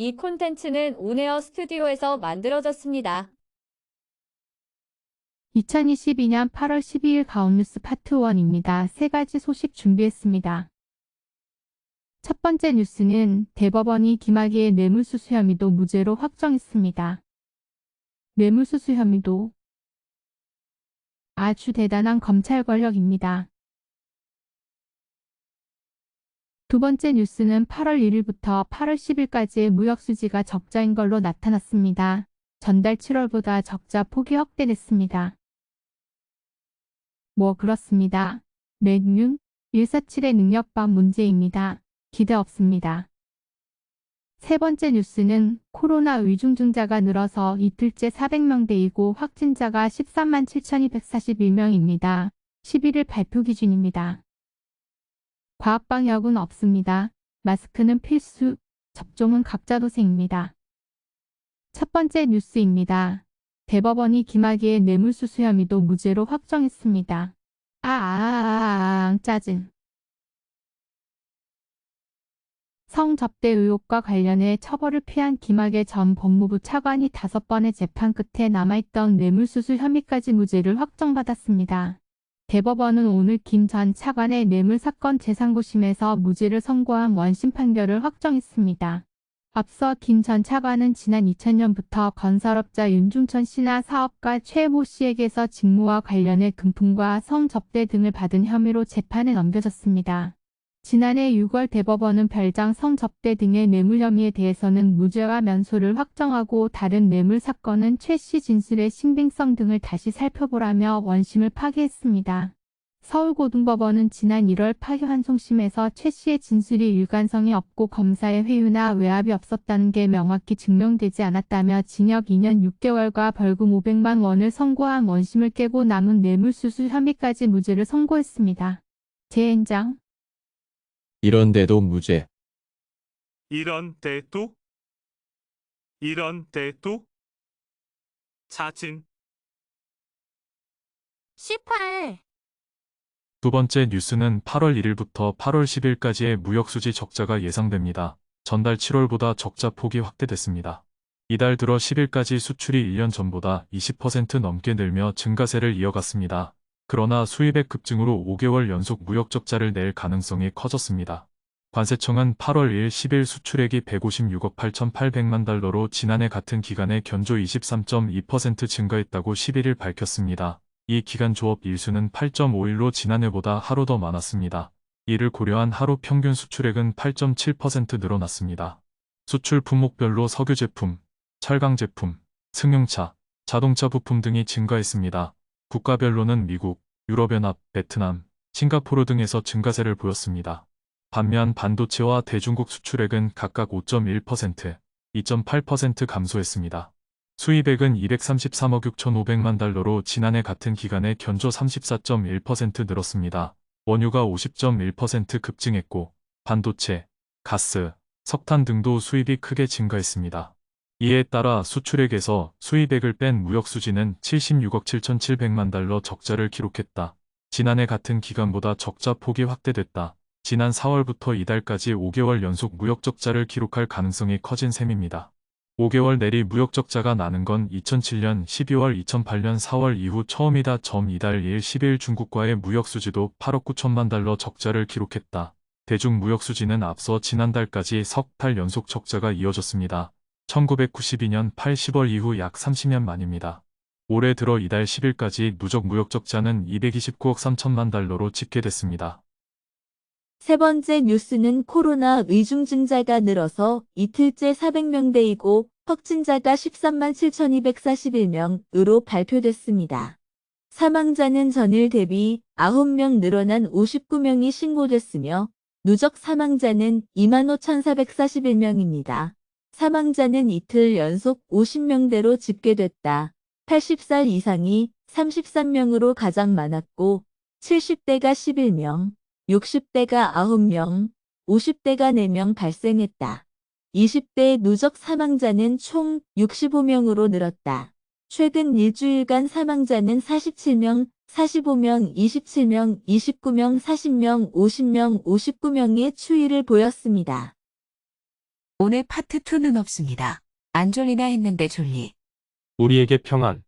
이 콘텐츠는 온에어 스튜디오에서 만들어졌습니다. 2022년 8월 12일 가온뉴스 파트 1입니다. 세 가지 소식 준비했습니다. 첫 번째 뉴스는 대법원이 김학의의 뇌물수수 혐의도 무죄로 확정했습니다. 뇌물수수 혐의도 아주 대단한 검찰 권력입니다. 두 번째 뉴스는 8월 1일부터 8월 10일까지의 무역수지가 적자인 걸로 나타났습니다. 전달 7월보다 적자 폭이 확대됐습니다. 그렇습니다. 맥윤 147의 능력반 문제입니다. 기대 없습니다. 세 번째 뉴스는 코로나 위중증자가 늘어서 이틀째 400명대이고 확진자가 13만 7,241명입니다. 11일 발표 기준입니다. 과학방역은 없습니다. 마스크는 필수, 접종은 각자 도생입니다. 첫 번째 뉴스입니다. 대법원이 김학의의 뇌물수수 혐의도 무죄로 확정했습니다. 짜증. 성접대 의혹과 관련해 처벌을 피한 김학의 전 법무부 차관이 5번의 재판 끝에 남아있던 뇌물수수 혐의까지 무죄를 확정받았습니다. 대법원은 오늘 김 전 차관의 뇌물사건 제3고심에서 무죄를 선고한 원심 판결을 확정했습니다. 앞서 김 전 차관은 지난 2000년부터 건설업자 윤중천 씨나 사업가 최모 씨에게서 직무와 관련해 금품과 성접대 등을 받은 혐의로 재판에 넘겨졌습니다. 지난해 6월 대법원은 별장 성접대 등의 뇌물 혐의에 대해서는 무죄와 면소를 확정하고 다른 뇌물 사건은 최 씨 진술의 신빙성 등을 다시 살펴보라며 원심을 파기했습니다. 서울고등법원은 지난 1월 파기환송심에서 최 씨의 진술이 일관성이 없고 검사의 회유나 외압이 없었다는 게 명확히 증명되지 않았다며 징역 2년 6개월과 벌금 500만 원을 선고한 원심을 깨고 남은 뇌물수수 혐의까지 무죄를 선고했습니다. 재행장 이런데도 무죄. 이런 데도 자진 18. 두 번째 뉴스는 8월 1일부터 8월 10일까지의 무역수지 적자가 예상됩니다. 전달 7월보다 적자 폭이 확대됐습니다. 이달 들어 10일까지 수출이 1년 전보다 20% 넘게 늘며 증가세를 이어갔습니다. 그러나 수입액 급증으로 5개월 연속 무역 적자를 낼 가능성이 커졌습니다. 관세청은 8월 1일 10일 수출액이 156억 8,800만 달러로 지난해 같은 기간에 견조 23.2% 증가했다고 11일 밝혔습니다. 이 기간 조업 일수는 8.5일로 지난해보다 하루 더 많았습니다. 이를 고려한 하루 평균 수출액은 8.7% 늘어났습니다. 수출 품목별로 석유 제품, 철강 제품, 승용차, 자동차 부품 등이 증가했습니다. 국가별로는 미국, 유럽연합, 베트남, 싱가포르 등에서 증가세를 보였습니다. 반면 반도체와 대중국 수출액은 각각 5.1%, 2.8% 감소했습니다. 수입액은 233억 6,500만 달러로 지난해 같은 기간에 견조 34.1% 늘었습니다. 원유가 50.1% 급증했고 반도체, 가스, 석탄 등도 수입이 크게 증가했습니다. 이에 따라 수출액에서 수입액을 뺀 무역수지는 76억 7,700만 달러 적자를 기록했다. 지난해 같은 기간보다 적자 폭이 확대됐다. 지난 4월부터 이달까지 5개월 연속 무역적자를 기록할 가능성이 커진 셈입니다. 5개월 내리 무역적자가 나는 건 2007년 12월 2008년 4월 이후 처음이다. 이달 2일 10일 중국과의 무역수지도 8억 9천만 달러 적자를 기록했다. 대중무역수지는 앞서 지난달까지 석 달 연속 적자가 이어졌습니다. 1992년 8, 10월 이후 약 30년 만입니다. 올해 들어 이달 10일까지 누적 무역적자는 229억 3천만 달러로 집계됐습니다. 세 번째 뉴스는 코로나 위중증자가 늘어서 이틀째 400명대이고 확진자가 13만 7,241명으로 발표됐습니다. 사망자는 전일 대비 9명 늘어난 59명이 신고됐으며 누적 사망자는 25,441명입니다. 사망자는 이틀 연속 50명대로 집계됐다. 80살 이상이 33명으로 가장 많았고 70대가 11명, 60대가 9명, 50대가 4명 발생했다. 20대 누적 사망자는 총 65명으로 늘었다. 최근 일주일간 사망자는 47명, 45명, 27명, 29명, 40명, 50명, 59명의 추이를 보였습니다. 오늘 파트 2는 없습니다. 안 졸리나 했는데 졸리. 우리에게 평안,